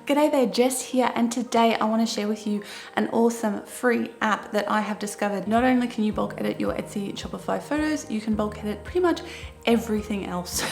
G'day there, Jess here, and today I want to share with you an awesome free app that I have discovered. Not only can you bulk edit your Etsy and Shopify photos, you can bulk edit pretty much everything else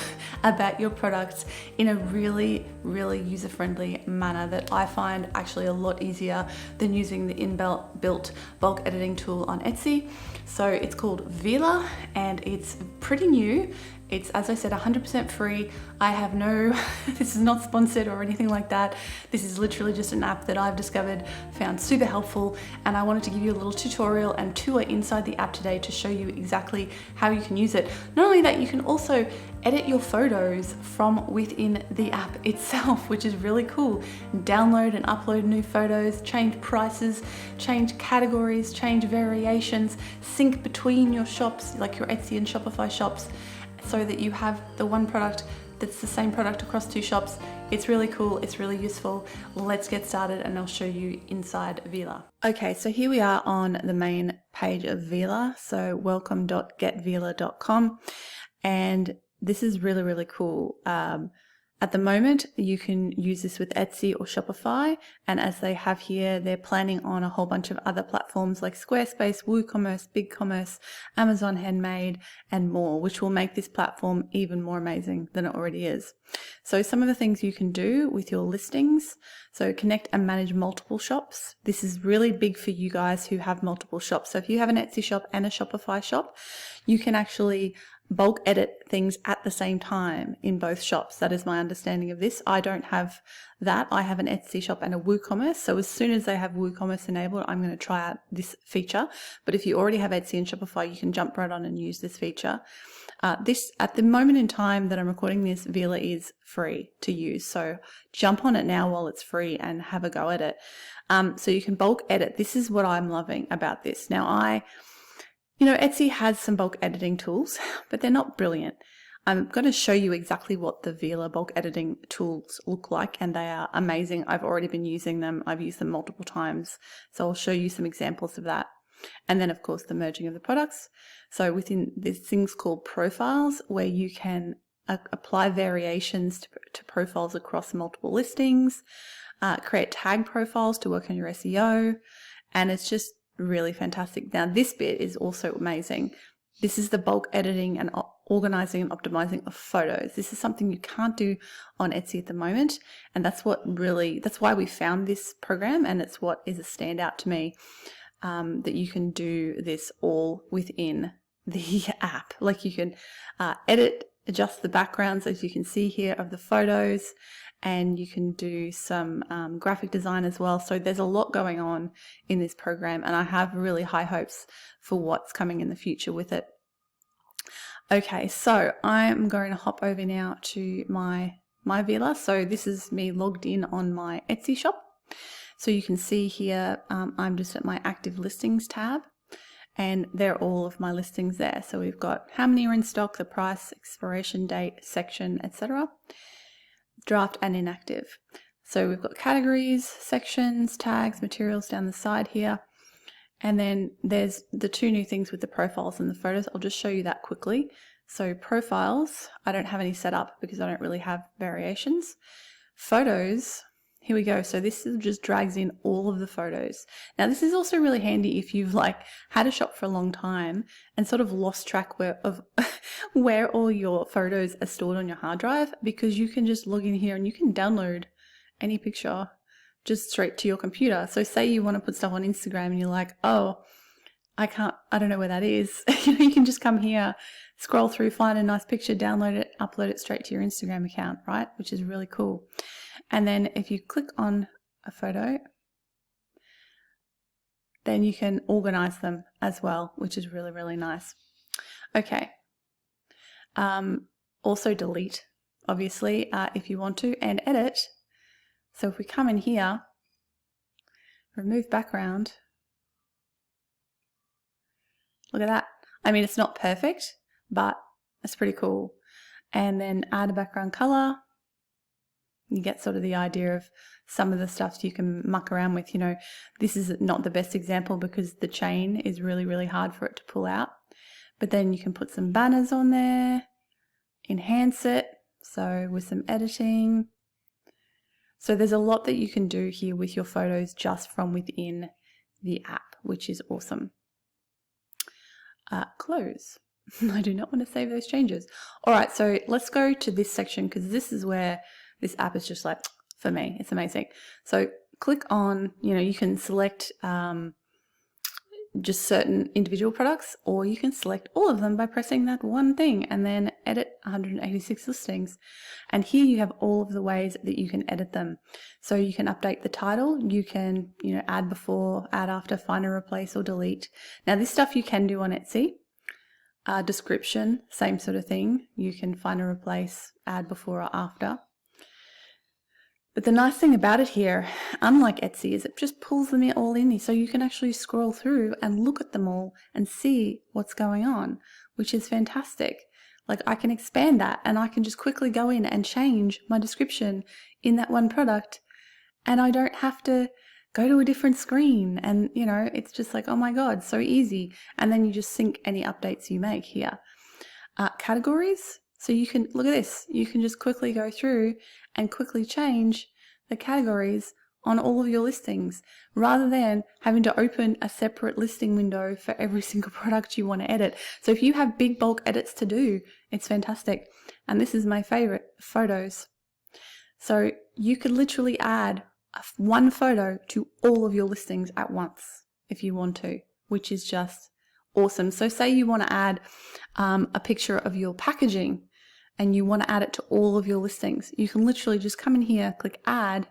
about your products in a really user-friendly manner that I find actually a lot easier than using the inbuilt bulk editing tool on Etsy. So it's called Vela and it's pretty new. It's, as I said, 100% free. I have no, this is not sponsored or anything like that. This is literally just an app that I've discovered, found super helpful, and I wanted to give you a little tutorial and tour inside the app today to show you exactly how you can use it. Not only that, you can also edit your photos from within the app itself, which is really cool. Download and upload new photos, change prices, change categories, change variations, sync between your shops, like your Etsy and Shopify shops, so that you have the one product that's the same product across two shops. It's really cool, it's really useful. Let's get started and I'll show you inside Vela. Okay, so here we are on the main page of Vela, so welcome.getvela.com, and this is really cool. At the moment, you can use this with Etsy or Shopify, and as they have here, they're planning on a whole bunch of other platforms like Squarespace, WooCommerce, BigCommerce, Amazon Handmade, and more, which will make this platform even more amazing than it already is. So some of the things you can do with your listings, so connect and manage multiple shops. This is really big for you guys who have multiple shops. So if you have an Etsy shop and a Shopify shop, you can actually bulk edit things at the same time in both shops. That is my understanding of this. I don't have that. I have an Etsy shop and a WooCommerce. So as soon as they have WooCommerce enabled, I'm going to try out this feature. But if you already have Etsy and Shopify, you can jump right on and use this feature. This, at the moment in time that I'm recording this, Vela is free to use. So jump on it now while it's free and have a go at it. So you can bulk edit. This is what I'm loving about this. Now Etsy has some bulk editing tools, but they're not brilliant. I'm going to show you exactly what the Vela bulk editing tools look like, and they are amazing. I've already been using them. I've used them multiple times, so I'll show you some examples of that. And then, of course, the merging of the products. So within these things called profiles, where you can apply variations to profiles across multiple listings, create tag profiles to work on your SEO, and it's just really fantastic. Now this bit is also amazing. This is the bulk editing and organizing and optimizing of photos. This is something you can't do on Etsy at the moment, and that's why we found this program, and it's what is a standout to me, that you can do this all within the app. Like you can adjust the backgrounds, as you can see here, of the photos, and you can do some graphic design as well. So there's a lot going on in this program, and I have really high hopes for what's coming in the future with it. Okay, so I'm going to hop over now to my Vela. So this is me logged in on my Etsy shop. So you can see here, I'm just at my active listings tab, and they're all of my listings there. So we've got how many are in stock, the price, expiration date, section, etc. Draft and inactive. So we've got categories, sections, tags, materials down the side here. And then there's the two new things with the profiles and the photos. I'll just show you that quickly. So profiles, I don't have any set up because I don't really have variations. Photos, here we go. So this just drags in all of the photos. Now this is also really handy if you've had a shop for a long time and sort of lost track of where all your photos are stored on your hard drive, because you can just log in here and you can download any picture just straight to your computer. So say you want to put stuff on Instagram and you're like, oh, I don't know where that is. You can just come here, scroll through, find a nice picture, download it, upload it straight to your Instagram account, right? Which is really cool. And then if you click on a photo, then you can organize them as well, which is really nice. Okay. Also delete, obviously, if you want to, and edit. So if we come in here, remove background, look at that. I mean, it's not perfect, but it's pretty cool. And then add a background color. You get sort of the idea of some of the stuff you can muck around with. This is not the best example because the chain is really hard for it to pull out. But then you can put some banners on there, enhance it, so with some editing. So there's a lot that you can do here with your photos just from within the app, which is awesome. Close. I do not want to save those changes. All right, so let's go to this section because this is where this app is just like, for me, it's amazing. So click on, you can select just certain individual products, or you can select all of them by pressing that one thing and then edit 186 listings. And here you have all of the ways that you can edit them. So you can update the title, you can, add before, add after, find and replace or delete. Now this stuff you can do on Etsy. Description, same sort of thing. You can find and replace, add before or after. But the nice thing about it here, unlike Etsy, is it just pulls them all in, so you can actually scroll through and look at them all and see what's going on, which is fantastic. Like I can expand that and I can just quickly go in and change my description in that one product, and I don't have to go to a different screen, and it's just like, oh my God, so easy. And then you just sync any updates you make here. Categories. So you can, look at this, you can just quickly go through and quickly change the categories on all of your listings rather than having to open a separate listing window for every single product you want to edit. So if you have big bulk edits to do, it's fantastic. And this is my favorite, photos. So you could literally add one photo to all of your listings at once if you want to, which is just awesome. So say you want to add a picture of your packaging and you want to add it to all of your listings. You can literally just come in here, click add,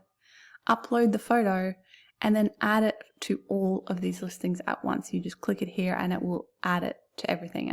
upload the photo, and then add it to all of these listings at once. You just click it here and it will add it to everything.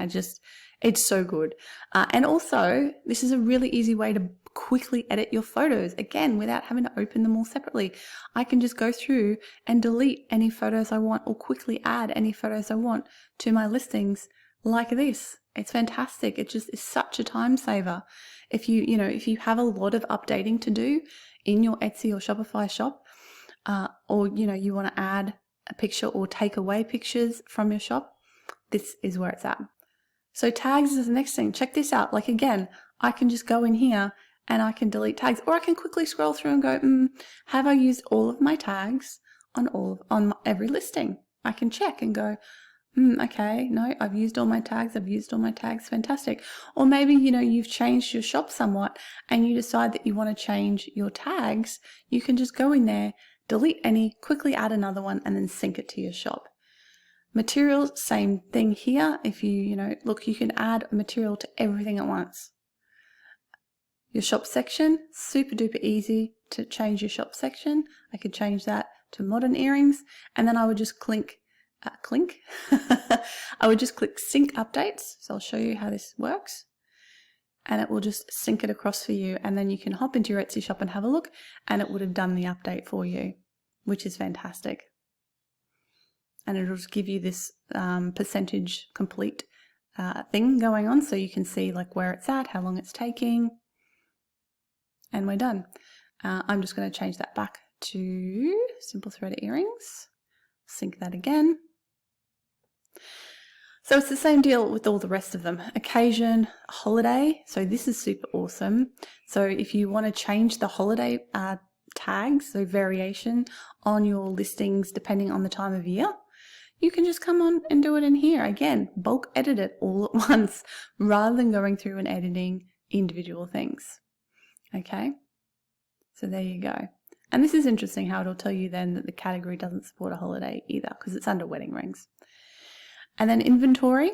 It's so good. And also, this is a really easy way to quickly edit your photos, again, without having to open them all separately. I can just go through and delete any photos I want or quickly add any photos I want to my listings like this. It's fantastic. It just is such a time saver. If you have a lot of updating to do in your Etsy or Shopify shop, or you want to add a picture or take away pictures from your shop, this is where it's at. So tags is the next thing. Check this out. Like again, I can just go in here and I can delete tags, or I can quickly scroll through and go, have I used all of my tags on every listing? I can check and go, okay, no, I've used all my tags. Fantastic. Or maybe, you've changed your shop somewhat and you decide that you want to change your tags. You can just go in there, delete any, quickly add another one, and then sync it to your shop. Materials, same thing here. If you can add material to everything at once. Your shop section, super duper easy to change your shop section. I could change that to modern earrings, and then I would just I would just click sync updates. So I'll show you how this works, and it will just sync it across for you, and then you can hop into your Etsy shop and have a look, and it would have done the update for you, which is fantastic. And it'll just give you this percentage complete thing going on, so you can see like where it's at, how long it's taking, and we're done. I'm just going to change that back to simple thread earrings. Sync that again. So it's the same deal with all the rest of them. Occasion, holiday. So this is super awesome. So if you want to change the holiday tags, so variation on your listings depending on the time of year, you can just come on and do it in here. Again, bulk edit it all at once rather than going through and editing individual things. Okay, so there you go. And this is interesting how it'll tell you then that the category doesn't support a holiday either because it's under wedding rings. And then inventory.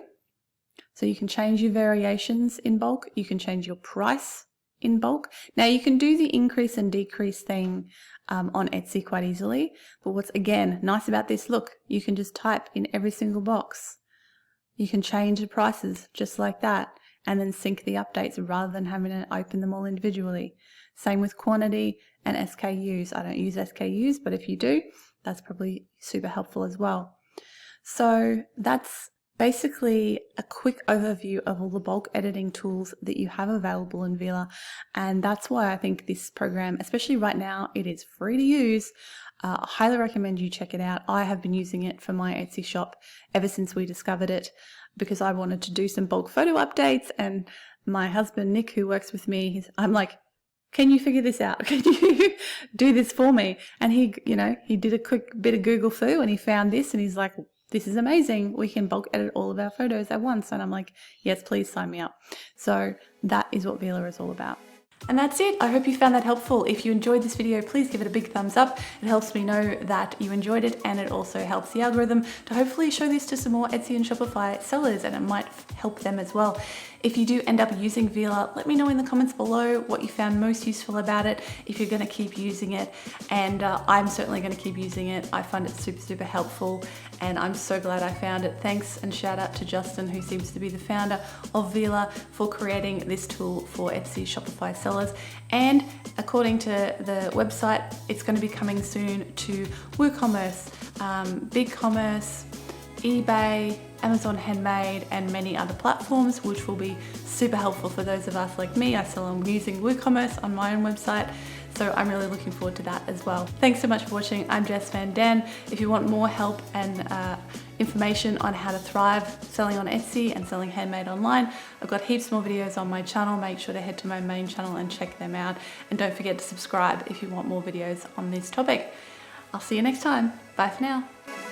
So you can change your variations in bulk. You can change your price in bulk. Now you can do the increase and decrease thing on Etsy quite easily. But what's again nice about this, look, you can just type in every single box. You can change the prices just like that and then sync the updates rather than having to open them all individually. Same with quantity and SKUs. I don't use SKUs, but if you do, that's probably super helpful as well. So that's basically a quick overview of all the bulk editing tools that you have available in Vela. And that's why I think this program, especially right now, it is free to use. I highly recommend you check it out. I have been using it for my Etsy shop ever since we discovered it because I wanted to do some bulk photo updates, and my husband, Nick, who works with me, I'm like, can you figure this out? Can you do this for me? And he did a quick bit of Google foo and he found this and he's like, this is amazing. We can bulk edit all of our photos at once. And I'm like, yes, please sign me up. So that is what Vela is all about. And that's it. I hope you found that helpful. If you enjoyed this video, please give it a big thumbs up. It helps me know that you enjoyed it, and it also helps the algorithm to hopefully show this to some more Etsy and Shopify sellers, and it might help them as well. If you do end up using Vela, let me know in the comments below what you found most useful about it, if you're going to keep using it, and I'm certainly going to keep using it. I find it super, super helpful, and I'm so glad I found it. Thanks and shout out to Justin, who seems to be the founder of Vela, for creating this tool for Etsy Shopify sellers. And according to the website, it's going to be coming soon to WooCommerce, BigCommerce, eBay, Amazon Handmade, and many other platforms, which will be super helpful for those of us like me. I still am using WooCommerce on my own website, so I'm really looking forward to that as well. Thanks so much for watching. I'm Jess Van Dan. If you want more help and information on how to thrive selling on Etsy and selling handmade online, I've got heaps more videos on my channel. Make sure to head to my main channel and check them out. And don't forget to subscribe if you want more videos on this topic. I'll see you next time. Bye for now.